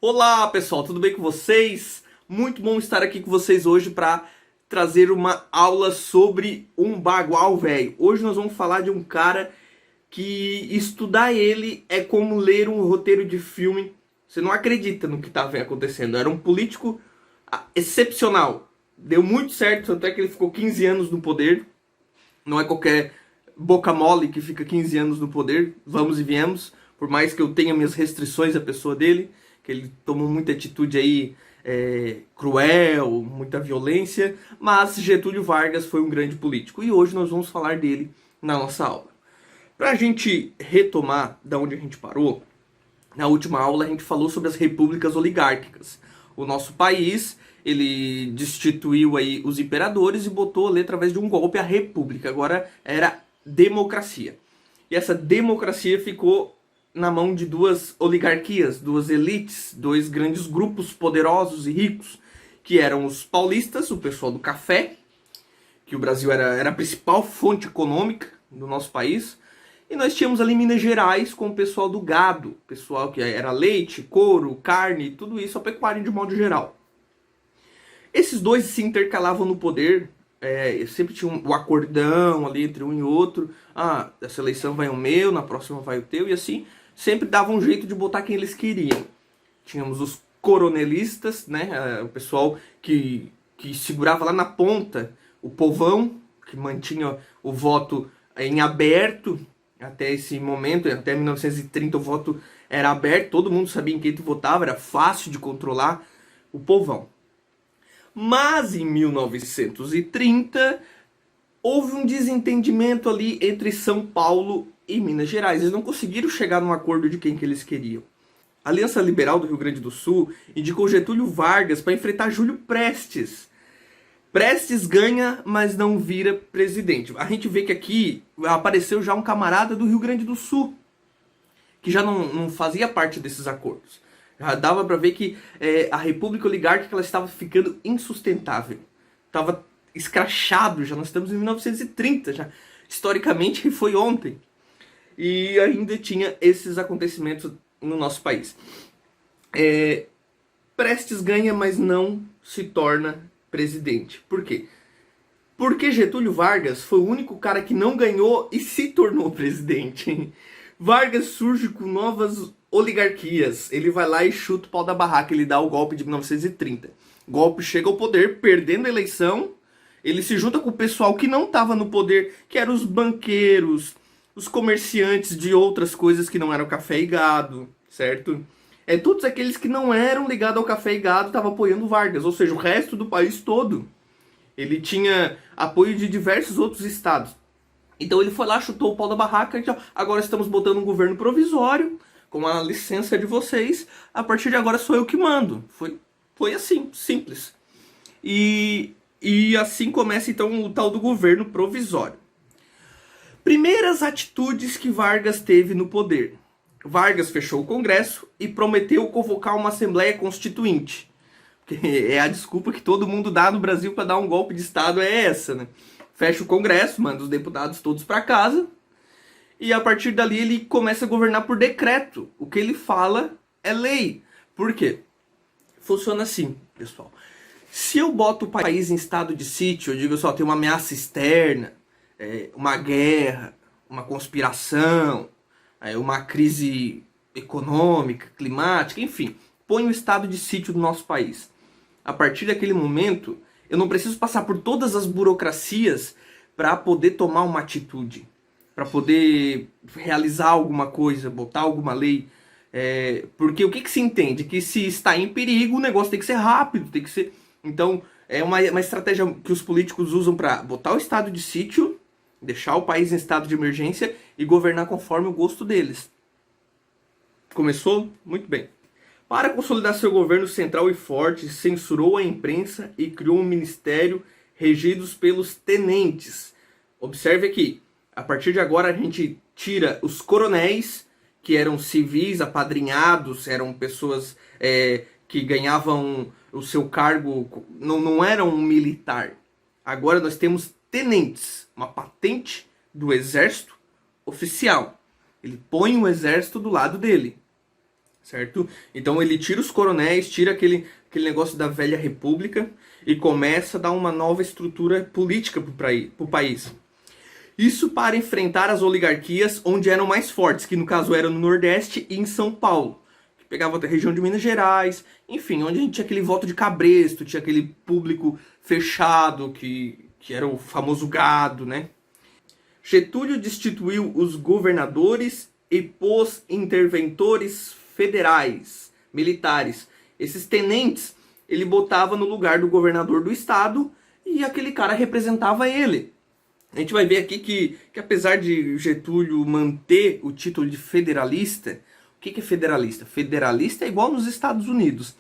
Olá pessoal, tudo bem com vocês? Muito bom estar aqui com vocês hoje para trazer uma aula sobre um bagual velho. Hoje nós vamos falar de um cara que estudar ele é como ler um roteiro de filme. Você não acredita no que estava acontecendo. Era um político excepcional. Deu muito certo, tanto é que ele ficou 15 anos no poder. Não é qualquer boca mole que fica 15 anos no poder. Vamos e viemos. Por mais que eu tenha minhas restrições à pessoa dele, que ele tomou muita atitude aí cruel, muita violência, mas Getúlio Vargas foi um grande político e hoje nós vamos falar dele na nossa aula. Para a gente retomar da onde a gente parou, na última aula a gente falou sobre as repúblicas oligárquicas. O nosso país, ele destituiu aí os imperadores e botou ali através de um golpe a república. Agora era democracia. E essa democracia ficou na mão de duas oligarquias, duas elites, dois grandes grupos poderosos e ricos, que eram os paulistas, o pessoal do café, que o Brasil era a principal fonte econômica do nosso país, e nós tínhamos ali Minas Gerais com o pessoal do gado, pessoal que era leite, couro, carne, tudo isso, a pecuária de modo geral. Esses dois se intercalavam no poder, sempre tinha o acordão ali entre um e outro, essa eleição vai o meu, na próxima vai o teu, e assim sempre davam um jeito de botar quem eles queriam. Tínhamos os coronelistas, né, o pessoal que segurava lá na ponta o povão, que mantinha o voto em aberto até esse momento, até 1930 o voto era aberto, todo mundo sabia em quem tu votava, era fácil de controlar o povão. Mas em 1930 houve um desentendimento ali entre São Paulo e Minas Gerais. Eles não conseguiram chegar num acordo de quem que eles queriam. A Aliança Liberal do Rio Grande do Sul indicou Getúlio Vargas para enfrentar Júlio Prestes. Prestes ganha, mas não vira presidente. A gente vê que aqui apareceu já um camarada do Rio Grande do Sul, que já não fazia parte desses acordos. Já dava para ver que a República Oligárquica ela estava ficando insustentável. Estava escrachado, já nós estamos em 1930, já historicamente foi ontem. E ainda tinha esses acontecimentos no nosso país. Prestes ganha, mas não se torna presidente. Por quê? Porque Getúlio Vargas foi o único cara que não ganhou e se tornou presidente. Vargas surge com novas oligarquias. Ele vai lá e chuta o pau da barraca. Ele dá o golpe de 1930. O golpe chega ao poder, perdendo a eleição. Ele se junta com o pessoal que não estava no poder, que eram os banqueiros, os comerciantes de outras coisas que não eram café e gado, certo? Todos aqueles que não eram ligados ao café e gado estavam apoiando Vargas, ou seja, o resto do país todo. Ele tinha apoio de diversos outros estados. Então ele foi lá, chutou o pau da barraca e agora estamos botando um governo provisório, com a licença de vocês, a partir de agora sou eu que mando. Foi assim, simples. E assim começa então o tal do governo provisório. Primeiras atitudes que Vargas teve no poder. Vargas fechou o Congresso e prometeu convocar uma Assembleia Constituinte. É a desculpa que todo mundo dá no Brasil para dar um golpe de Estado, é essa, né? Fecha o Congresso, manda os deputados todos para casa e a partir dali ele começa a governar por decreto. O que ele fala é lei. Por quê? Funciona assim, pessoal. Se eu boto o país em estado de sítio, eu digo só, tem uma ameaça externa, uma guerra, uma conspiração, uma crise econômica, climática, enfim, põe o estado de sítio do nosso país. A partir daquele momento, eu não preciso passar por todas as burocracias para poder tomar uma atitude, para poder realizar alguma coisa, botar alguma lei. Porque o que se entende? Que se está em perigo, o negócio tem que ser rápido, tem que ser... Então, é uma estratégia que os políticos usam para botar o estado de sítio, deixar o país em estado de emergência e governar conforme o gosto deles. Começou? Muito bem. Para consolidar seu governo central e forte, censurou a imprensa e criou um ministério regidos pelos tenentes. Observe aqui, a partir de agora a gente tira os coronéis, que eram civis, apadrinhados, eram pessoas que ganhavam o seu cargo, não eram um militar. Agora nós temos tenentes, uma patente do exército oficial. Ele põe o exército do lado dele. certo? Então ele tira os coronéis, tira aquele negócio da velha república e começa a dar uma nova estrutura política para o país. Isso para enfrentar as oligarquias onde eram mais fortes, que no caso era no Nordeste e em São Paulo. Que pegava a região de Minas Gerais, enfim, onde a gente tinha aquele voto de cabresto, tinha aquele público fechado, que era o famoso gado, né? Getúlio destituiu os governadores e pôs interventores federais, militares. Esses tenentes, ele botava no lugar do governador do estado e aquele cara representava ele. A gente vai ver aqui que apesar de Getúlio manter o título de federalista, o que é federalista? Federalista é igual nos Estados Unidos.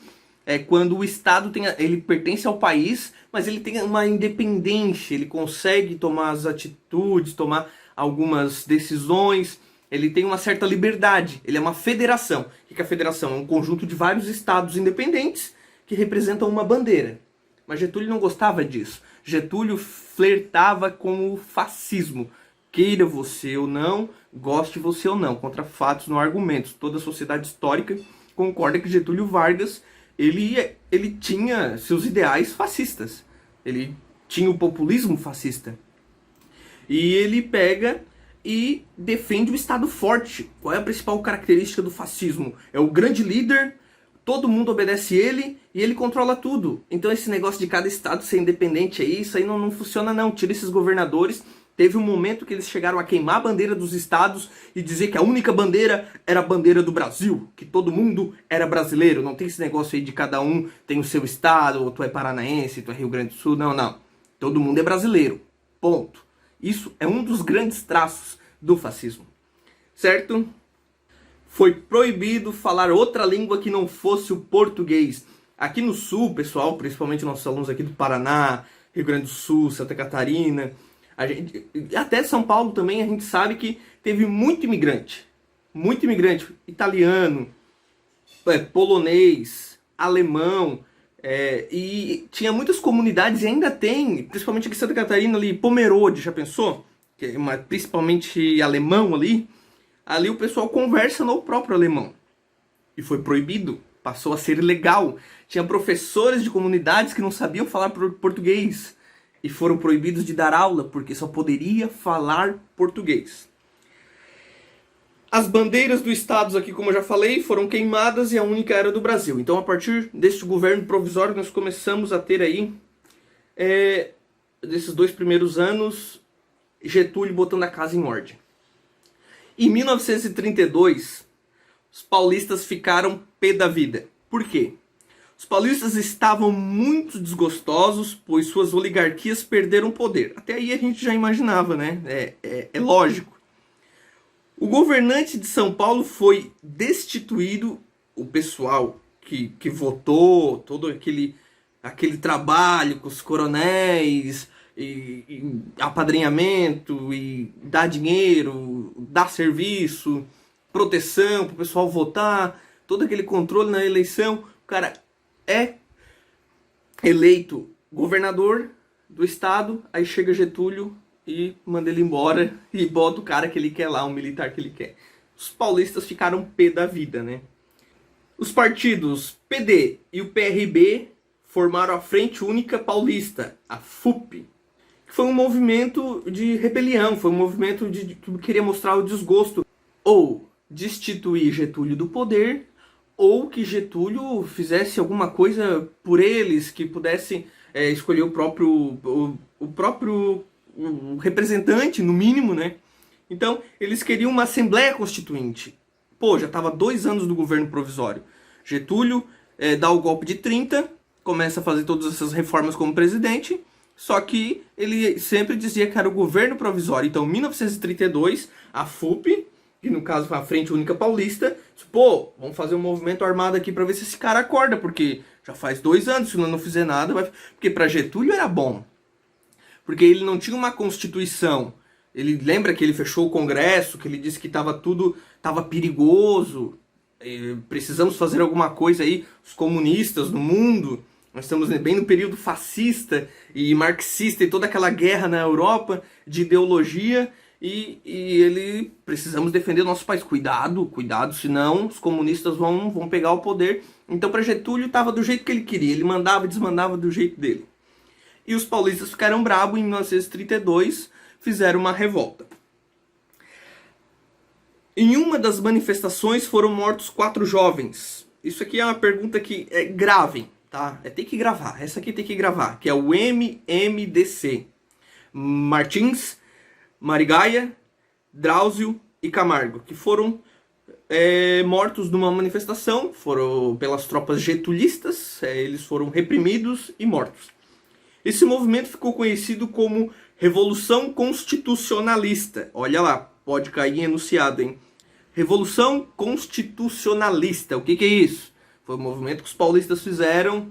É quando o estado ele pertence ao país, mas ele tem uma independência, ele consegue tomar as atitudes, tomar algumas decisões, ele tem uma certa liberdade, ele é uma federação. O que é a federação? É um conjunto de vários estados independentes que representam uma bandeira. Mas Getúlio não gostava disso. Getúlio flertava com o fascismo. Queira você ou não, goste você ou não, contra fatos, não argumentos. Toda a sociedade histórica concorda que Getúlio Vargas ele tinha seus ideais fascistas. Ele tinha o populismo fascista. E ele pega e defende o Estado forte. Qual é a principal característica do fascismo? É o grande líder, todo mundo obedece ele e ele controla tudo. Então esse negócio de cada estado ser independente aí, isso aí não funciona não. Tira esses governadores. Teve um momento que eles chegaram a queimar a bandeira dos estados e dizer que a única bandeira era a bandeira do Brasil, que todo mundo era brasileiro. Não tem esse negócio aí de cada um tem o seu estado, ou tu é paranaense, tu é Rio Grande do Sul. Não. Todo mundo é brasileiro. Ponto. Isso é um dos grandes traços do fascismo. Certo? Foi proibido falar outra língua que não fosse o português. Aqui no Sul, pessoal, principalmente nossos alunos aqui do Paraná, Rio Grande do Sul, Santa Catarina, até São Paulo também, a gente sabe que teve muito imigrante, italiano, polonês, alemão, e tinha muitas comunidades, e ainda tem, principalmente aqui em Santa Catarina, ali, Pomerode, já pensou? Que é principalmente alemão ali o pessoal conversa no próprio alemão, e foi proibido, passou a ser ilegal. Tinha professores de comunidades que não sabiam falar português, e foram proibidos de dar aula, porque só poderia falar português. As bandeiras dos estados aqui, como eu já falei, foram queimadas e a única era do Brasil. Então, a partir deste governo provisório, nós começamos a ter aí, desses 2 primeiros anos, Getúlio botando a casa em ordem. Em 1932, os paulistas ficaram pé da vida. Por quê? Os paulistas estavam muito desgostosos, pois suas oligarquias perderam poder. Até aí a gente já imaginava, né? É lógico. O governante de São Paulo foi destituído, o pessoal que votou, todo aquele trabalho com os coronéis, e apadrinhamento, e dar dinheiro, dar serviço, proteção para o pessoal votar, todo aquele controle na eleição, o cara é eleito governador do estado, aí chega Getúlio e manda ele embora e bota o cara que ele quer lá, um militar que ele quer. Os paulistas ficaram pé da vida, né? Os partidos PD e o PRB formaram a Frente Única Paulista, a FUP, que foi um movimento de rebelião, foi um movimento que queria mostrar o desgosto, ou destituir Getúlio do poder, ou que Getúlio fizesse alguma coisa por eles, que pudesse escolher o próprio representante, no mínimo, né? Então, eles queriam uma Assembleia Constituinte. Pô, já estava 2 anos do governo provisório. Getúlio dá o golpe de 30, começa a fazer todas essas reformas como presidente, só que ele sempre dizia que era o governo provisório. Então, em 1932, a FUP, que no caso foi a Frente Única Paulista, pô, vamos fazer um movimento armado aqui para ver se esse cara acorda, porque já faz 2 anos, se não fizer nada, porque para Getúlio era bom. Porque ele não tinha uma constituição. Ele lembra que ele fechou o Congresso, que ele disse que estava perigoso, precisamos fazer alguma coisa aí, os comunistas no mundo, nós estamos bem no período fascista e marxista e toda aquela guerra na Europa de ideologia, e ele, precisamos defender nosso país. Cuidado, cuidado, senão os comunistas vão pegar o poder. Então para Getúlio estava do jeito que ele queria, ele mandava e desmandava do jeito dele. E os paulistas ficaram bravos e em 1932 fizeram uma revolta. Em uma das manifestações foram mortos 4 jovens. Isso aqui é uma pergunta que gravem, tá? Tem que gravar, essa aqui tem que gravar, que é o MMDC. Martins, Marigaia, Drauzio e Camargo, que foram mortos numa manifestação, foram pelas tropas getulistas, eles foram reprimidos e mortos. Esse movimento ficou conhecido como Revolução Constitucionalista. Olha lá, pode cair em enunciado, hein? Revolução Constitucionalista. O que é isso? Foi um movimento que os paulistas fizeram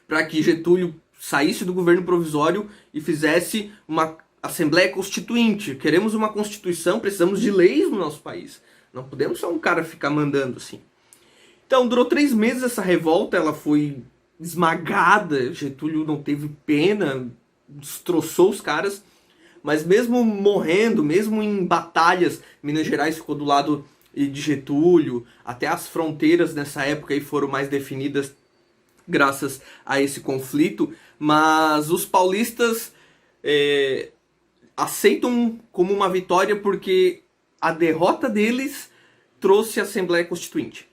para que Getúlio saísse do governo provisório e fizesse uma Assembleia Constituinte. Queremos uma Constituição, precisamos de leis no nosso país. Não podemos só um cara ficar mandando assim. Então, durou 3 meses essa revolta, ela foi esmagada, Getúlio não teve pena, destroçou os caras, mas mesmo morrendo, mesmo em batalhas, Minas Gerais ficou do lado de Getúlio, até as fronteiras nessa época aí foram mais definidas graças a esse conflito, mas os paulistas aceitam como uma vitória porque a derrota deles trouxe a Assembleia Constituinte.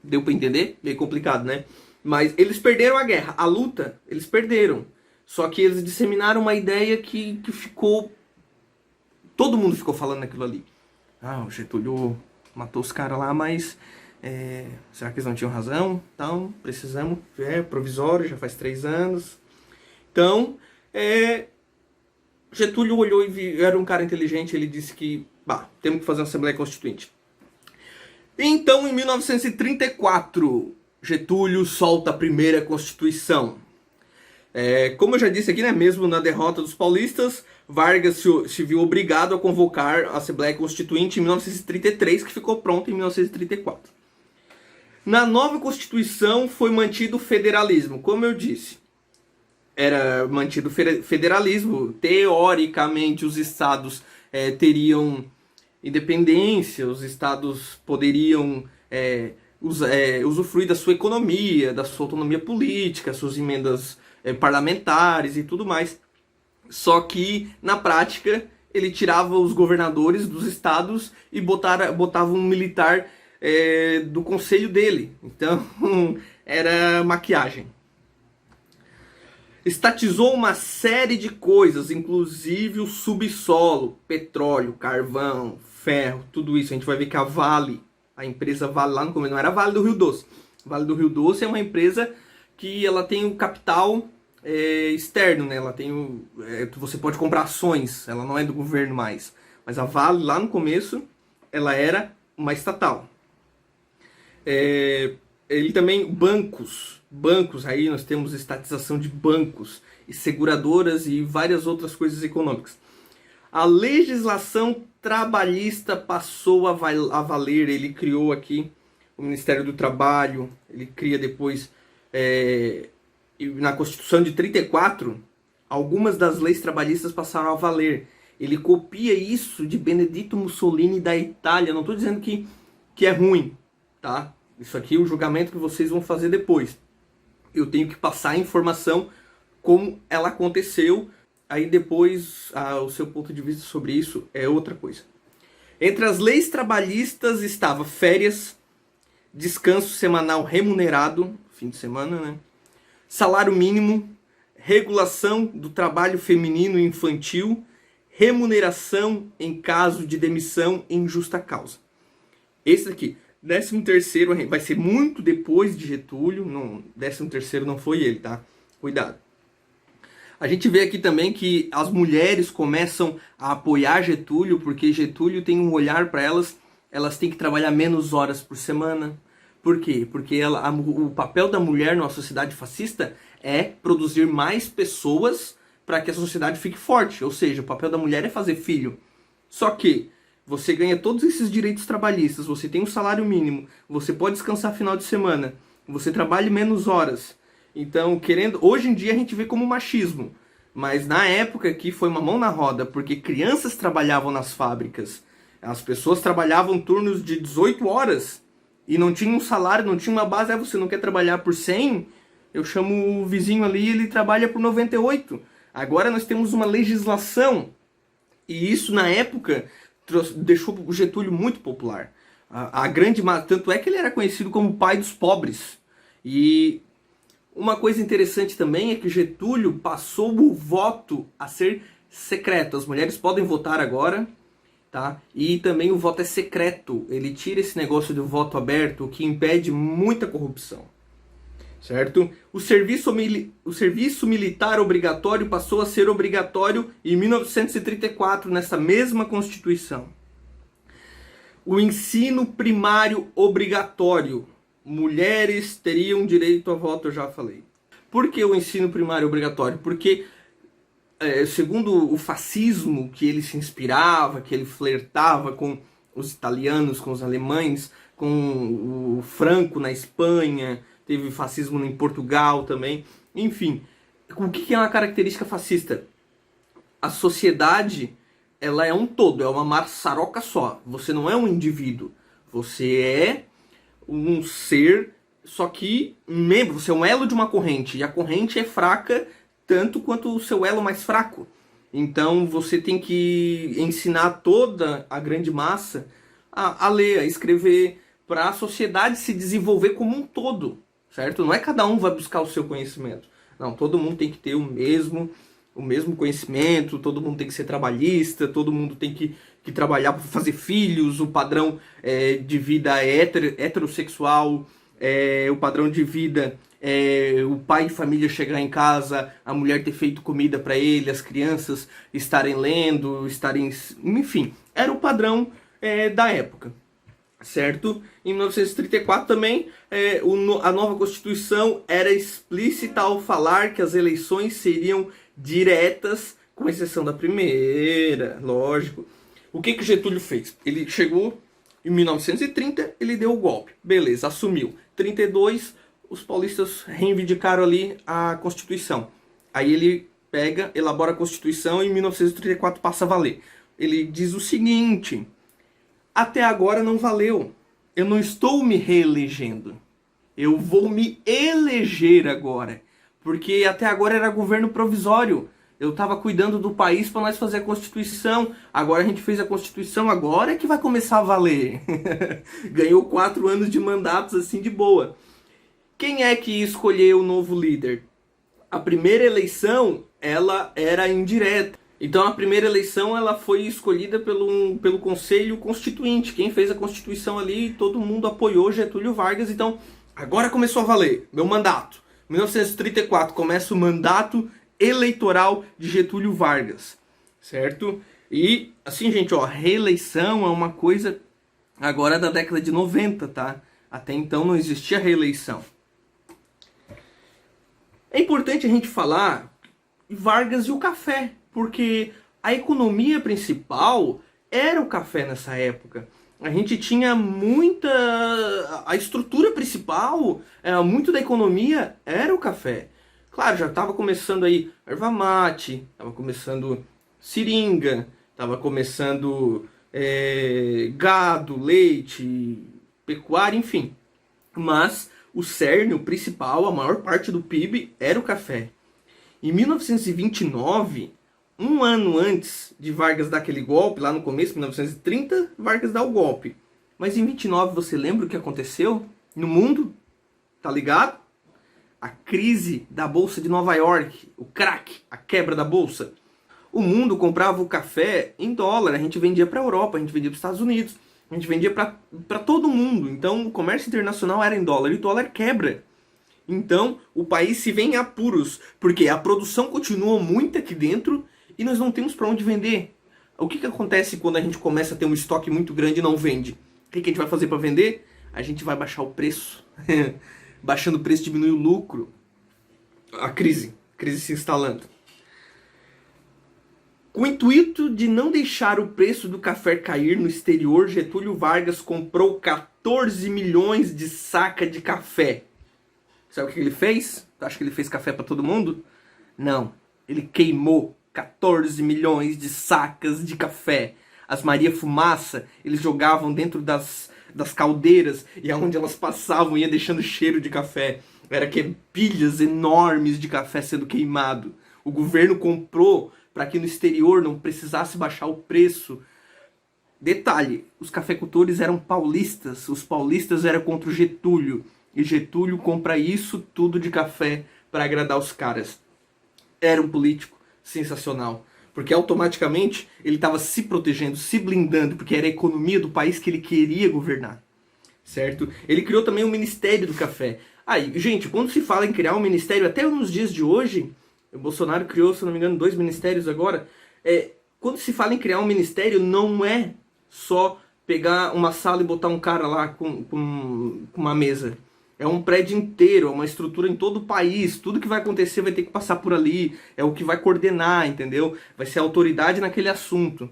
Deu para entender? Meio complicado, né? Mas eles perderam a guerra, a luta, eles perderam. Só que eles disseminaram uma ideia que ficou... Todo mundo ficou falando aquilo ali. O Getúlio matou os caras lá, mas... será que eles não tinham razão? Então, precisamos... provisório, já faz 3 anos. Então, Getúlio olhou e era um cara inteligente, ele disse que... temos que fazer uma Assembleia Constituinte. Então, em 1934... Getúlio solta a primeira Constituição. Como eu já disse aqui, né, mesmo na derrota dos paulistas, Vargas se viu obrigado a convocar a Assembleia Constituinte em 1933, que ficou pronta em 1934. Na nova Constituição foi mantido o federalismo, como eu disse. Era mantido o federalismo. Teoricamente, os estados teriam independência, os estados poderiam... usufruir da sua economia, da sua autonomia política, suas emendas parlamentares e tudo mais. Só que, na prática, ele tirava os governadores dos estados e botava um militar do conselho dele. Então, era maquiagem. Estatizou uma série de coisas, inclusive o subsolo, petróleo, carvão, ferro, tudo isso. A gente vai ver que a Vale... A empresa Vale lá no começo, não era Vale do Rio Doce. Vale do Rio Doce é uma empresa que ela tem o capital externo, né? Ela tem você pode comprar ações, ela não é do governo mais. Mas a Vale lá no começo, ela era uma estatal. Ele também, bancos, aí nós temos estatização de bancos, e seguradoras e várias outras coisas econômicas. A legislação trabalhista passou a valer, ele criou aqui o Ministério do Trabalho, ele cria depois, na Constituição de 34, algumas das leis trabalhistas passaram a valer. Ele copia isso de Benedito Mussolini da Itália, não estou dizendo que é ruim, tá? Isso aqui é o julgamento que vocês vão fazer depois. Eu tenho que passar a informação como ela aconteceu. Aí depois, o seu ponto de vista sobre isso é outra coisa. Entre as leis trabalhistas estava férias, descanso semanal remunerado, fim de semana, né? Salário mínimo, regulação do trabalho feminino e infantil, remuneração em caso de demissão em justa causa. Esse aqui, 13º, vai ser muito depois de Getúlio, 13º não foi ele, tá? Cuidado. A gente vê aqui também que as mulheres começam a apoiar Getúlio, porque Getúlio tem um olhar para elas têm que trabalhar menos horas por semana. Por quê? Porque o papel da mulher numa sociedade fascista é produzir mais pessoas para que a sociedade fique forte. Ou seja, o papel da mulher é fazer filho. Só que você ganha todos esses direitos trabalhistas, você tem um salário mínimo, você pode descansar final de semana, você trabalha menos horas. Então, hoje em dia a gente vê como machismo. Mas na época aqui foi uma mão na roda, porque crianças trabalhavam nas fábricas. As pessoas trabalhavam turnos de 18 horas e não tinha um salário, não tinha uma base. Ah, você não quer trabalhar por 100? Eu chamo o vizinho ali e ele trabalha por 98. Agora nós temos uma legislação e isso na época deixou o Getúlio muito popular. Tanto é que ele era conhecido como o pai dos pobres. E uma coisa interessante também é que Getúlio passou o voto a ser secreto. As mulheres podem votar agora, tá? E também o voto é secreto. Ele tira esse negócio do voto aberto, o que impede muita corrupção. Certo? O serviço militar obrigatório passou a ser obrigatório em 1934, nessa mesma Constituição. O ensino primário obrigatório. Mulheres teriam direito a voto, eu já falei. Por que o ensino primário obrigatório? Porque, segundo o fascismo que ele se inspirava, que ele flertava com os italianos, com os alemães, com o Franco na Espanha, teve fascismo em Portugal também. Enfim, o que é uma característica fascista? A sociedade, ela é um todo, é uma maçaroca só. Você não é um indivíduo, você é um ser, só que membro, você é um elo de uma corrente, e a corrente é fraca tanto quanto o seu elo mais fraco. Então você tem que ensinar toda a grande massa a ler, a escrever, para a sociedade se desenvolver como um todo, certo? Não é cada um vai buscar o seu conhecimento. Não, todo mundo tem que ter o mesmo conhecimento, todo mundo tem que ser trabalhista, todo mundo tem que trabalhar para fazer filhos, o padrão de vida é heterossexual, o padrão de vida é o pai de família chegar em casa, a mulher ter feito comida para ele, as crianças estarem lendo, enfim, era o padrão da época. Certo? Em 1934 também, a nova Constituição era explícita ao falar que as eleições seriam diretas, com exceção da primeira, lógico. O que Getúlio fez? Ele chegou em 1930, ele deu o golpe. Beleza, assumiu. 32, os paulistas reivindicaram ali a Constituição. Aí ele pega, elabora a Constituição e em 1934 passa a valer. Ele diz o seguinte: até agora não valeu. Eu não estou me reelegendo. Eu vou me eleger agora. Porque até agora era governo provisório. Eu estava cuidando do país para nós fazer a Constituição. Agora a gente fez a Constituição, agora é que vai começar a valer. Ganhou 4 anos de mandatos assim de boa. Quem é que escolheu o novo líder? A primeira eleição, ela era indireta. Então a primeira eleição ela foi escolhida pelo Conselho Constituinte. Quem fez a Constituição ali, todo mundo apoiou Getúlio Vargas. Então agora começou a valer, meu mandato. 1934 começa o mandato eleitoral de Getúlio Vargas, certo? E assim, gente, ó, reeleição é uma coisa agora da década de 90, tá? Até então não existia reeleição. É importante a gente falar Vargas e o café, porque a economia principal era o café nessa época. A gente tinha a estrutura principal, muito da economia era o café. Claro, já estava começando aí erva mate, estava começando seringa, estava começando gado, leite, pecuária, enfim. Mas o cerne, o principal, a maior parte do PIB era o café. Em 1929, um ano antes de Vargas dar aquele golpe, lá no começo, 1930, Vargas dá o golpe. Mas em 29, você lembra o que aconteceu no mundo? Tá ligado? A crise da Bolsa de Nova York, o crack, a quebra da Bolsa. O mundo comprava o café em dólar, a gente vendia para a Europa, a gente vendia para os Estados Unidos, a gente vendia para todo mundo. Então o comércio internacional era em dólar e o dólar quebra. Então o país se vê em apuros, porque a produção continua muito aqui dentro e nós não temos para onde vender. O que acontece quando a gente começa a ter um estoque muito grande e não vende? O que a gente vai fazer para vender? A gente vai baixar o preço. Baixando o preço diminui o lucro. A crise se instalando. Com o intuito de não deixar o preço do café cair no exterior, Getúlio Vargas comprou 14 milhões de saca de café. Sabe o que ele fez? Tu acha que ele fez café para todo mundo? Não. Ele queimou 14 milhões de sacas de café. As Maria Fumaça, eles jogavam dentro das caldeiras e aonde elas passavam ia deixando cheiro de café. Era que pilhas enormes de café sendo queimado. O governo comprou para que no exterior não precisasse baixar o preço. Detalhe, os cafeicultores eram paulistas, os paulistas eram contra o Getúlio. E Getúlio compra isso tudo de café para agradar os caras. Era um político sensacional. Porque automaticamente ele estava se protegendo, se blindando, porque era a economia do país que ele queria governar. Certo? Ele criou também o Ministério do Café. Aí, gente, quando se fala em criar um ministério, até nos dias de hoje, o Bolsonaro criou, se não me engano, 2 ministérios agora. Quando se fala em criar um ministério, não é só pegar uma sala e botar um cara lá com uma mesa. É um prédio inteiro, é uma estrutura em todo o país. Tudo que vai acontecer vai ter que passar por ali. É o que vai coordenar, entendeu? Vai ser a autoridade naquele assunto.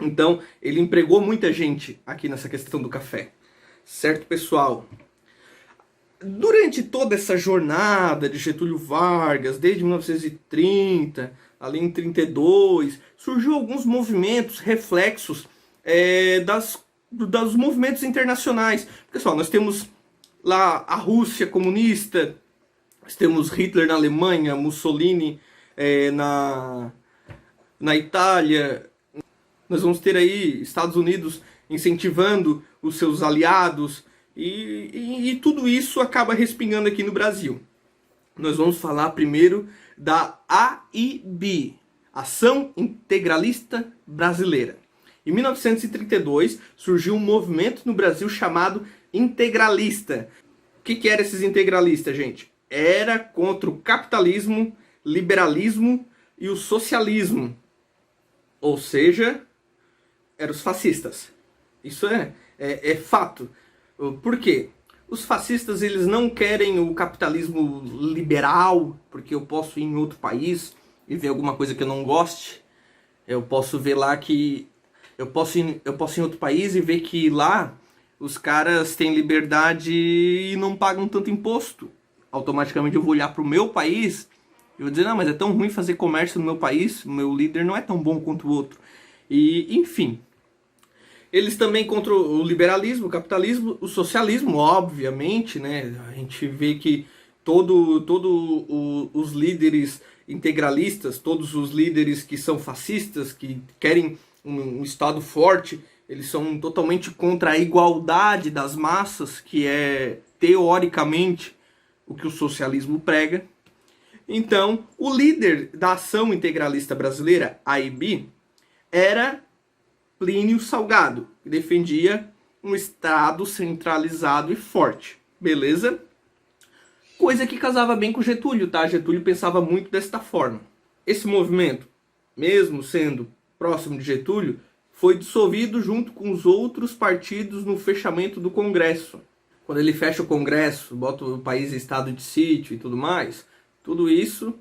Então, ele empregou muita gente aqui nessa questão do café. Certo, pessoal? Durante toda essa jornada de Getúlio Vargas, desde 1930, ali em 32, surgiu alguns movimentos, reflexos dos movimentos internacionais. Pessoal, nós temos lá a Rússia comunista, nós temos Hitler na Alemanha, Mussolini na Itália, nós vamos ter aí Estados Unidos incentivando os seus aliados, e tudo isso acaba respingando aqui no Brasil. Nós vamos falar primeiro da AIB, Ação Integralista Brasileira. Em 1932 surgiu um movimento no Brasil chamado integralista. O que eram esses integralistas, gente? Era contra o capitalismo, liberalismo e o socialismo. Ou seja, eram os fascistas. Isso é fato. Por quê? Os fascistas, eles não querem o capitalismo liberal, porque eu posso ir em outro país e ver alguma coisa que eu não goste. Eu posso ver lá que... Eu posso ir em outro país e ver que lá os caras têm liberdade e não pagam tanto imposto. Automaticamente eu vou olhar para o meu país e vou dizer, não, mas é tão ruim fazer comércio no meu país, o meu líder não é tão bom quanto o outro. E, enfim... Eles também contra o liberalismo, o capitalismo, o socialismo, obviamente, né? A gente vê que os líderes integralistas, todos os líderes que são fascistas, que querem um Estado forte, eles são totalmente contra a igualdade das massas, que é, teoricamente, o que o socialismo prega. Então, o líder da Ação Integralista Brasileira, AIB, era Plínio Salgado, que defendia um Estado centralizado e forte. Beleza? Coisa que casava bem com Getúlio, tá? Getúlio pensava muito desta forma. Esse movimento, mesmo sendo próximo de Getúlio, foi dissolvido junto com os outros partidos no fechamento do Congresso. Quando ele fecha o Congresso, bota o país em estado de sítio e tudo mais, tudo isso,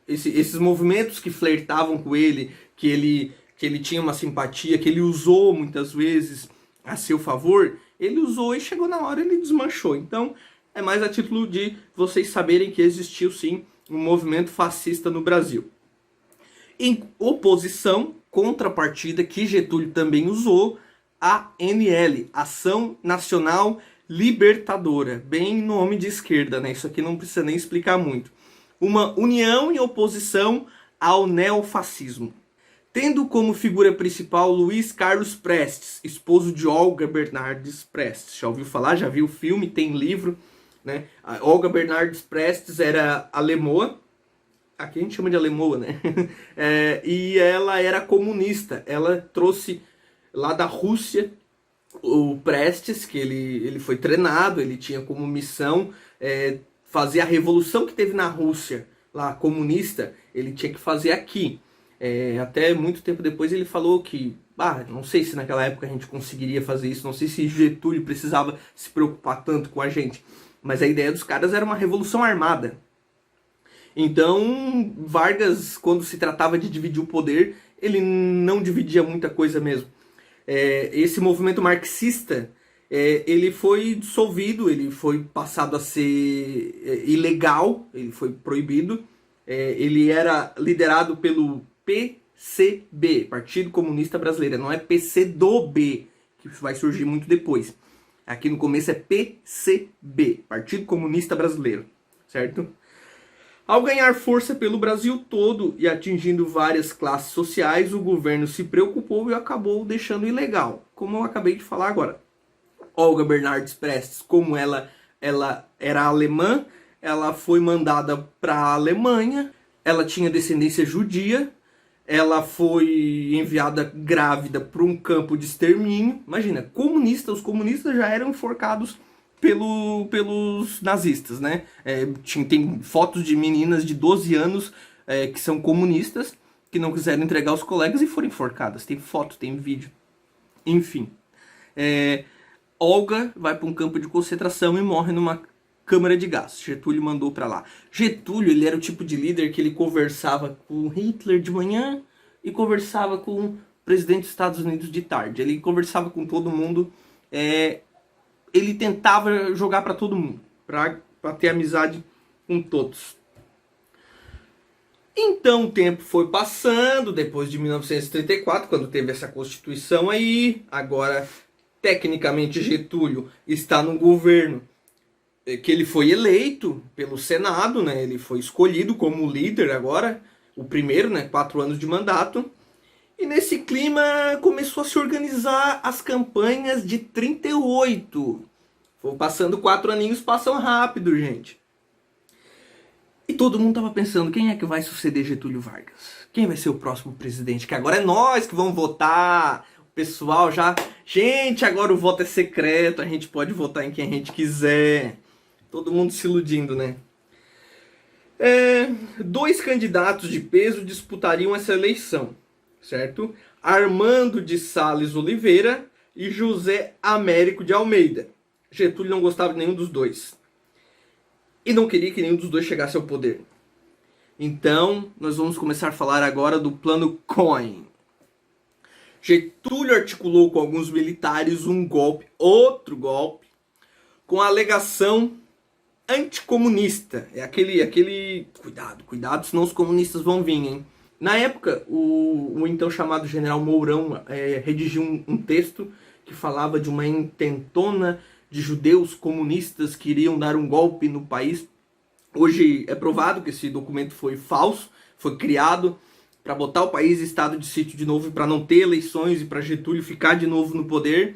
esses movimentos que flertavam com ele, que ele tinha uma simpatia, que ele usou muitas vezes a seu favor, ele usou e chegou na hora ele desmanchou. Então, é mais a título de vocês saberem que existiu sim um movimento fascista no Brasil. Em oposição, contrapartida, que Getúlio também usou, a ANL, Ação Nacional Libertadora, bem nome de esquerda, né? Isso aqui não precisa nem explicar muito. Uma união em oposição ao neofascismo. Tendo como figura principal Luiz Carlos Prestes, esposo de Olga Bernardes Prestes. Já ouviu falar? Já viu o filme? Tem livro, né? A Olga Bernardes Prestes era alemoa. Aqui a gente chama de alemoa, né? E ela era comunista. Ela trouxe lá da Rússia o Prestes, que ele foi treinado, ele tinha como missão fazer a revolução que teve na Rússia, lá comunista, ele tinha que fazer aqui. Até muito tempo depois ele falou que, não sei se naquela época a gente conseguiria fazer isso, não sei se Getúlio precisava se preocupar tanto com a gente, mas a ideia dos caras era uma revolução armada. Então, Vargas, quando se tratava de dividir o poder, ele não dividia muita coisa mesmo. Esse movimento marxista, ele foi dissolvido, ele foi passado a ser ilegal, ele foi proibido, Ele era liderado pelo PCB, Partido Comunista Brasileiro. Não é PCdoB, que vai surgir muito depois. Aqui no começo é PCB, Partido Comunista Brasileiro, certo? Ao ganhar força pelo Brasil todo e atingindo várias classes sociais, o governo se preocupou e acabou deixando ilegal, como eu acabei de falar agora. Olga Bernardes Prestes, como ela era alemã, ela foi mandada para a Alemanha, ela tinha descendência judia, ela foi enviada grávida para um campo de extermínio. Imagina, os comunistas já eram enforcados pelos nazistas, né? Tem fotos de meninas de 12 anos que são comunistas, que não quiseram entregar os colegas e foram enforcadas. Tem foto, tem vídeo. Enfim. Olga vai para um campo de concentração e morre numa câmara de gás. Getúlio mandou para lá. Getúlio, ele era o tipo de líder que ele conversava com Hitler de manhã e conversava com o presidente dos Estados Unidos de tarde. Ele conversava com todo mundo. Ele tentava jogar para todo mundo, para ter amizade com todos. Então o tempo foi passando, depois de 1934, quando teve essa Constituição aí. Agora, tecnicamente, Getúlio está no governo que ele foi eleito pelo Senado, né? Ele foi escolhido como líder agora, o primeiro, né? 4 anos de mandato. E nesse clima começou a se organizar as campanhas de 38. Foi passando 4 aninhos, passam rápido, gente. E todo mundo tava pensando, quem é que vai suceder Getúlio Vargas? Quem vai ser o próximo presidente? Que agora é nós que vamos votar. O pessoal já... Gente, agora o voto é secreto, a gente pode votar em quem a gente quiser. Todo mundo se iludindo, né? 2 candidatos de peso disputariam essa eleição, certo? Armando de Sales Oliveira e José Américo de Almeida. Getúlio não gostava de nenhum dos dois. E não queria que nenhum dos dois chegasse ao poder. Então, nós vamos começar a falar agora do Plano Cohen. Getúlio articulou com alguns militares um golpe, outro golpe, com a alegação anticomunista. É aquele... Cuidado, senão os comunistas vão vir, hein? Na época, o então chamado General Mourão redigiu um texto que falava de uma intentona de judeus comunistas que iriam dar um golpe no país. Hoje é provado que esse documento foi falso, foi criado para botar o país em estado de sítio de novo, para não ter eleições e para Getúlio ficar de novo no poder.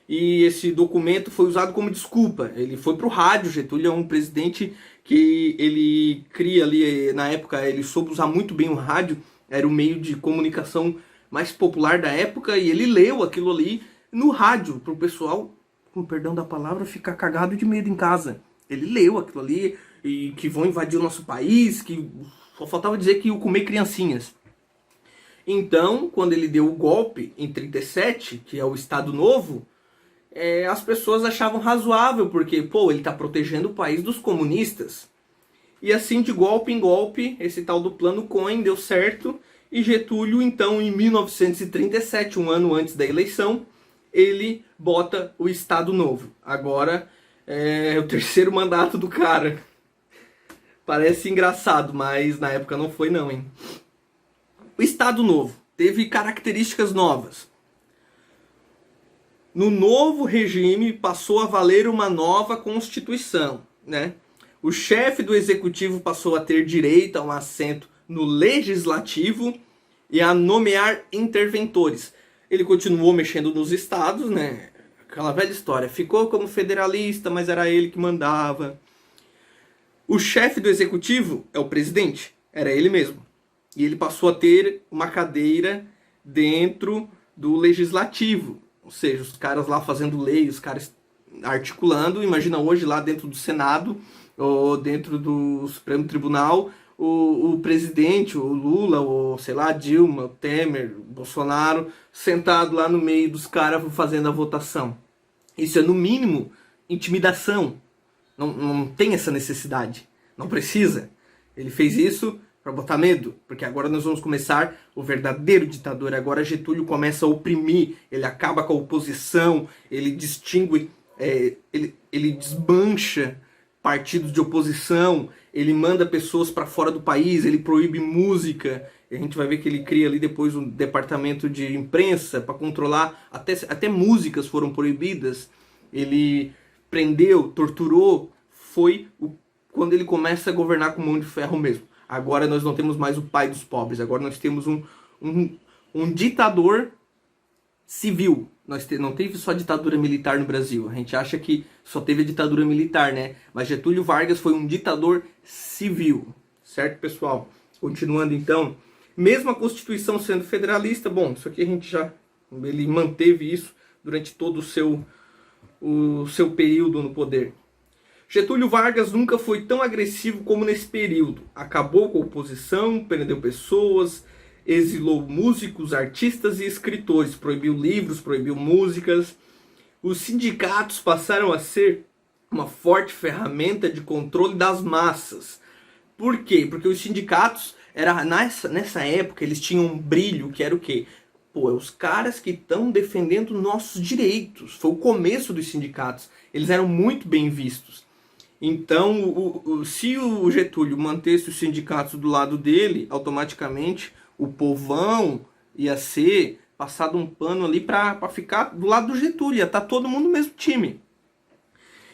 E esse documento foi usado como desculpa. Ele foi para o rádio. Getúlio é um presidente que ele cria ali, na época ele soube usar muito bem o rádio, era o meio de comunicação mais popular da época, e ele leu aquilo ali no rádio, para o pessoal, com perdão da palavra, ficar cagado de medo em casa. Ele leu aquilo ali, e que vão invadir o nosso país, que só faltava dizer que iam comer criancinhas. Então, quando ele deu o golpe em 37, que é o Estado Novo, as pessoas achavam razoável, porque, ele está protegendo o país dos comunistas. E assim, de golpe em golpe, esse tal do Plano Cohen deu certo, e Getúlio, então, em 1937, um ano antes da eleição, ele bota o Estado Novo. Agora é o 3º mandato do cara. Parece engraçado, mas na época não foi não, hein? O Estado Novo teve características novas. No novo regime passou a valer uma nova Constituição, né? O chefe do Executivo passou a ter direito a um assento no Legislativo e a nomear interventores. Ele continuou mexendo nos estados, né? Aquela velha história. Ficou como federalista, mas era ele que mandava. O chefe do Executivo é o presidente. Era ele mesmo. E ele passou a ter uma cadeira dentro do Legislativo. Ou seja, os caras lá fazendo lei, os caras articulando. Imagina hoje lá dentro do Senado, ou dentro do Supremo Tribunal, o presidente, o Lula, ou sei lá, Dilma, o Temer, o Bolsonaro, sentado lá no meio dos caras fazendo a votação. Isso é, no mínimo, intimidação. Não tem essa necessidade. Não precisa. Ele fez isso para botar medo, porque agora nós vamos começar o verdadeiro ditador. Agora Getúlio começa a oprimir, ele acaba com a oposição, ele distingue, ele desmancha partidos de oposição, ele manda pessoas para fora do país, ele proíbe música. A gente vai ver que ele cria ali depois um departamento de imprensa para controlar, até músicas foram proibidas. Ele prendeu, torturou, quando ele começa a governar com mão de ferro mesmo. Agora nós não temos mais o pai dos pobres, agora nós temos um ditador civil. Não teve só ditadura militar no Brasil. A gente acha que só teve a ditadura militar, né? Mas Getúlio Vargas foi um ditador civil. Certo, pessoal? Continuando então. Mesmo a Constituição sendo federalista, bom, isso aqui ele manteve isso durante todo o seu período no poder. Getúlio Vargas nunca foi tão agressivo como nesse período. Acabou com a oposição, prendeu pessoas, exilou músicos, artistas e escritores, proibiu livros, proibiu músicas. Os sindicatos passaram a ser uma forte ferramenta de controle das massas. Por quê? Porque os sindicatos, nessa época, eles tinham um brilho que era o quê? Pô, é os caras que estão defendendo nossos direitos. Foi o começo dos sindicatos. Eles eram muito bem vistos. Então, se o Getúlio mantesse os sindicatos do lado dele, automaticamente o povão ia ser passado um pano ali para ficar do lado do Getúlio, ia estar todo mundo no mesmo time.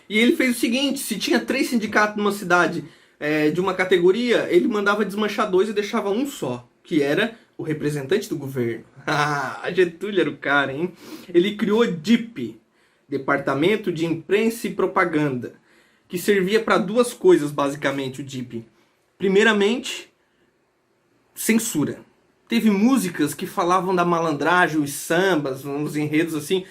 E ele fez o seguinte, se tinha 3 sindicatos numa cidade de uma categoria, ele mandava desmanchar 2 e deixava um só, que era o representante do governo. Ah, Getúlio era o cara, hein? Ele criou o DIP, Departamento de Imprensa e Propaganda, que servia para 2 coisas, basicamente, o DIP. Primeiramente, censura. Teve músicas que falavam da malandragem, os sambas, uns enredos assim,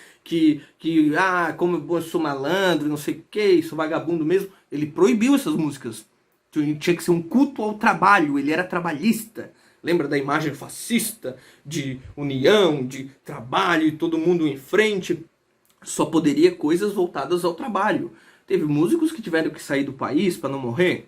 como eu sou malandro, não sei o que, sou vagabundo mesmo. Ele proibiu essas músicas. Tinha que ser um culto ao trabalho, ele era trabalhista. Lembra da imagem fascista, de união, de trabalho e todo mundo em frente? Só poderia coisas voltadas ao trabalho. Teve músicos que tiveram que sair do país para não morrer.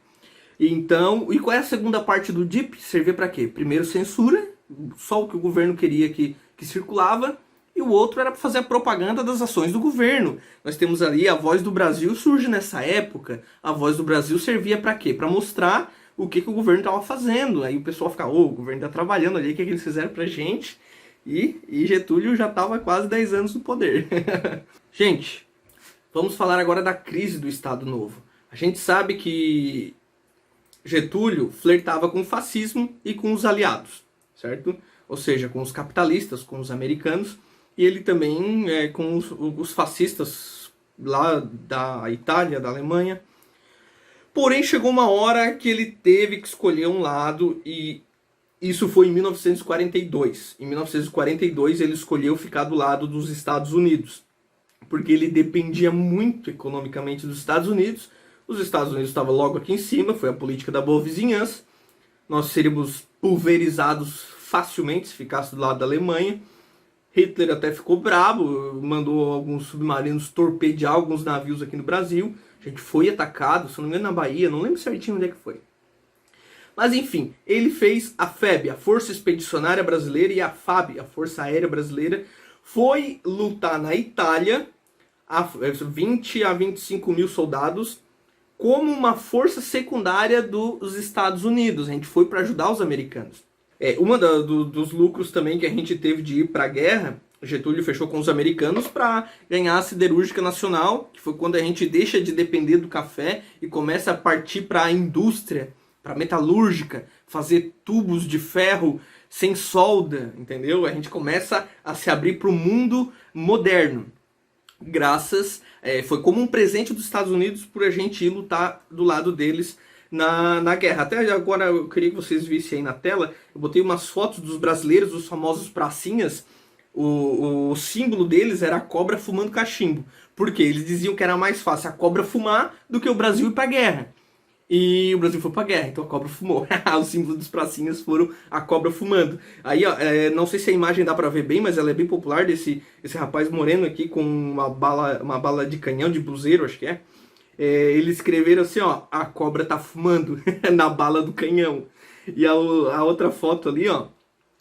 Então, e qual é a segunda parte do DIP? Servia para quê? Primeiro, censura, só o que o governo queria que circulava, e o outro era para fazer a propaganda das ações do governo. Nós temos ali a Voz do Brasil, surge nessa época. A Voz do Brasil servia para quê? Para mostrar o que o governo estava fazendo. Aí o pessoal fica, o governo está trabalhando ali, o que eles fizeram pra gente? E Getúlio já estava quase 10 anos no poder. Gente, vamos falar agora da crise do Estado Novo. A gente sabe que Getúlio flertava com o fascismo e com os aliados, certo? Ou seja, com os capitalistas, com os americanos, e ele também com os fascistas lá da Itália, da Alemanha. Porém, chegou uma hora que ele teve que escolher um lado, e isso foi em 1942. Em 1942 ele escolheu ficar do lado dos Estados Unidos, porque ele dependia muito economicamente dos Estados Unidos. Os Estados Unidos estavam logo aqui em cima, foi a política da boa vizinhança. Nós seríamos pulverizados facilmente se ficasse do lado da Alemanha. Hitler até ficou bravo, mandou alguns submarinos torpedear alguns navios aqui no Brasil. A gente foi atacado, se não me engano na Bahia, não lembro certinho onde é que foi. Mas enfim, ele fez a FEB, a Força Expedicionária Brasileira, e a FAB, a Força Aérea Brasileira, foi lutar na Itália, 20 a 25 mil soldados, como uma força secundária dos Estados Unidos. A gente foi para ajudar os americanos. Dos lucros também que a gente teve de ir para a guerra, Getúlio fechou com os americanos para ganhar a siderúrgica nacional, que foi quando a gente deixa de depender do café e começa a partir para a indústria, para a metalúrgica, fazer tubos de ferro sem solda, entendeu? A gente começa a se abrir para o mundo moderno. Foi como um presente dos Estados Unidos por a gente ir lutar do lado deles na guerra. Até agora eu queria que vocês vissem aí na tela, eu botei umas fotos dos brasileiros, os famosos pracinhas. O símbolo deles era a cobra fumando cachimbo. Por quê? Eles diziam que era mais fácil a cobra fumar do que o Brasil ir pra guerra. E o Brasil foi pra guerra, então a cobra fumou. Os símbolos dos pracinhas foram a cobra fumando. Aí, ó, não sei se a imagem dá pra ver bem, mas ela é bem popular, esse rapaz moreno aqui com uma bala de canhão, de buzeiro, acho que é. Eles escreveram assim, ó, a cobra tá fumando na bala do canhão. E a outra foto ali, ó,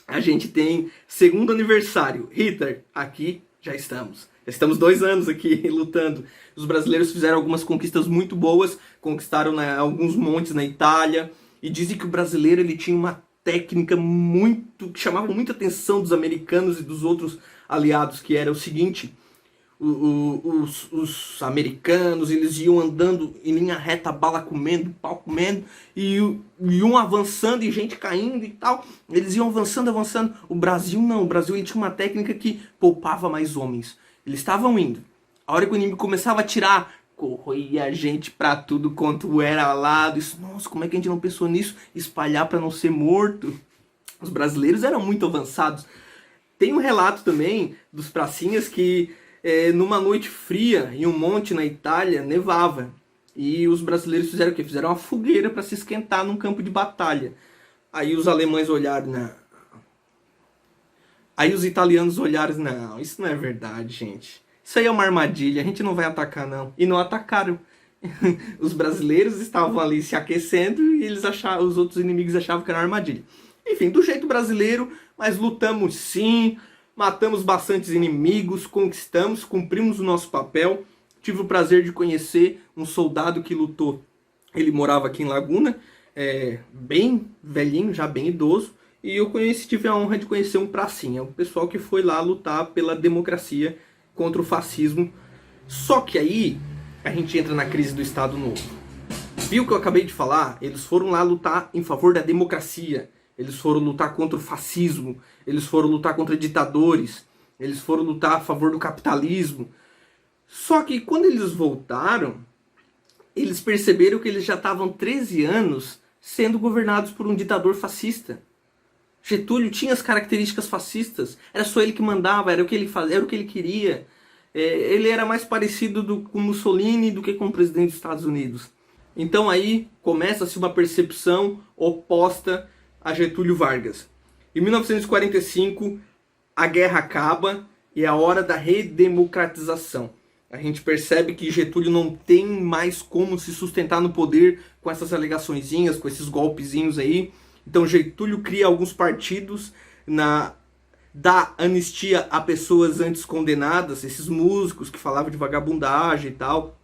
a gente tem segundo aniversário, Hitler, aqui Já estamos. Já estamos 2 anos aqui lutando. Os brasileiros fizeram algumas conquistas muito boas, conquistaram, né, alguns montes na Itália, e dizem que o brasileiro ele tinha uma técnica que chamava muita atenção dos americanos e dos outros aliados, que era o seguinte: os americanos, eles iam andando em linha reta, bala comendo, pau comendo, e um avançando e gente caindo e tal. Eles iam avançando, avançando. O Brasil não, o Brasil ele tinha uma técnica que poupava mais homens. Eles estavam indo. A hora que o inimigo começava a atirar, corria gente pra tudo quanto era lado. Isso, nossa, como é que a gente não pensou nisso? Espalhar pra não ser morto. Os brasileiros eram muito avançados. Tem um relato também dos pracinhas que numa noite fria, em um monte na Itália, nevava. E os brasileiros fizeram o quê? Fizeram uma fogueira para se esquentar num campo de batalha. Aí os alemães olharam, não. Aí os italianos olharam, não, isso não é verdade, gente. Isso aí é uma armadilha, a gente não vai atacar, não. E não atacaram. Os brasileiros estavam ali se aquecendo e os outros inimigos achavam que era uma armadilha. Enfim, do jeito brasileiro, mas lutamos sim. Matamos bastantes inimigos, conquistamos, cumprimos o nosso papel. Tive o prazer de conhecer um soldado que lutou. Ele morava aqui em Laguna, bem velhinho, já bem idoso. E eu tive a honra de conhecer um pracinha, o pessoal que foi lá lutar pela democracia contra o fascismo. Só que aí a gente entra na crise do Estado Novo. Viu o que eu acabei de falar? Eles foram lá lutar em favor da democracia. Eles foram lutar contra o fascismo, eles foram lutar contra ditadores, eles foram lutar a favor do capitalismo. Só que quando eles voltaram, eles perceberam que eles já estavam 13 anos sendo governados por um ditador fascista. Getúlio tinha as características fascistas, era só ele que mandava, era o que ele fazia, era o que ele queria. Ele era mais parecido com Mussolini do que com o presidente dos Estados Unidos. Então aí começa-se uma percepção oposta a Getúlio Vargas. Em 1945, a guerra acaba e é a hora da redemocratização. A gente percebe que Getúlio não tem mais como se sustentar no poder com essas alegaçõezinhas, com esses golpezinhos aí. Então Getúlio cria alguns partidos, dá anistia a pessoas antes condenadas, esses músicos que falavam de vagabundagem e tal.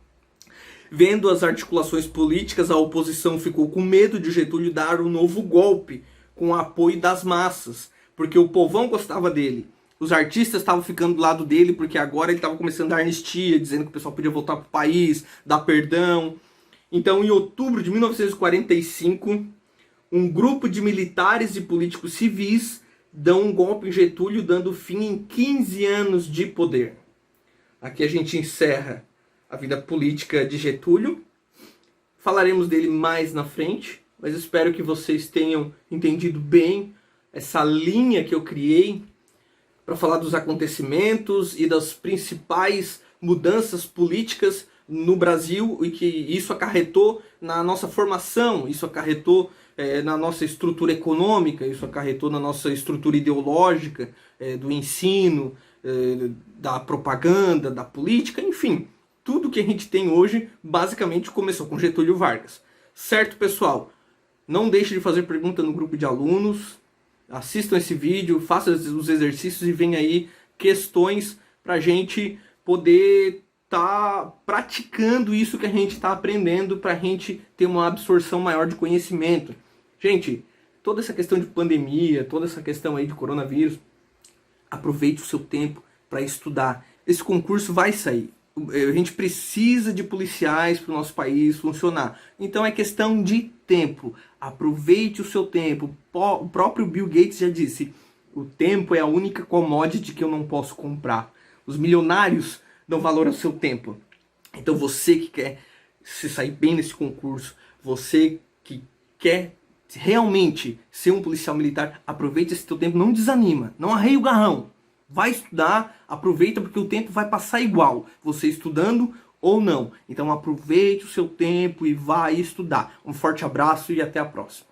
Vendo as articulações políticas, a oposição ficou com medo de Getúlio dar um novo golpe, com o apoio das massas, porque o povão gostava dele. Os artistas estavam ficando do lado dele, porque agora ele estava começando a dar anistia, dizendo que o pessoal podia voltar para o país, dar perdão. Então, em outubro de 1945, um grupo de militares e políticos civis dão um golpe em Getúlio, dando fim em 15 anos de poder. Aqui a gente encerra a vida política de Getúlio. Falaremos dele mais na frente, mas espero que vocês tenham entendido bem essa linha que eu criei para falar dos acontecimentos e das principais mudanças políticas no Brasil e que isso acarretou na nossa formação, isso acarretou na nossa estrutura econômica, isso acarretou na nossa estrutura ideológica, do ensino, da propaganda, da política, enfim. Tudo que a gente tem hoje basicamente começou com Getúlio Vargas. Certo, pessoal? Não deixe de fazer pergunta no grupo de alunos. Assistam esse vídeo, façam os exercícios e venham aí questões para a gente poder estar praticando isso que a gente está aprendendo, para a gente ter uma absorção maior de conhecimento. Gente, toda essa questão de pandemia, toda essa questão aí de coronavírus, aproveite o seu tempo para estudar. Esse concurso vai sair. A gente precisa de policiais para o nosso país funcionar. Então é questão de tempo. Aproveite o seu tempo. O próprio Bill Gates já disse: o tempo é a única commodity que eu não posso comprar. Os milionários dão valor ao seu tempo. Então você que quer se sair bem nesse concurso, você que quer realmente ser um policial militar, aproveite esse teu tempo. Não desanima, não arreia o garrão. Vai estudar, aproveita, porque o tempo vai passar igual, você estudando ou não. Então aproveite o seu tempo e vai estudar. Um forte abraço e até a próxima.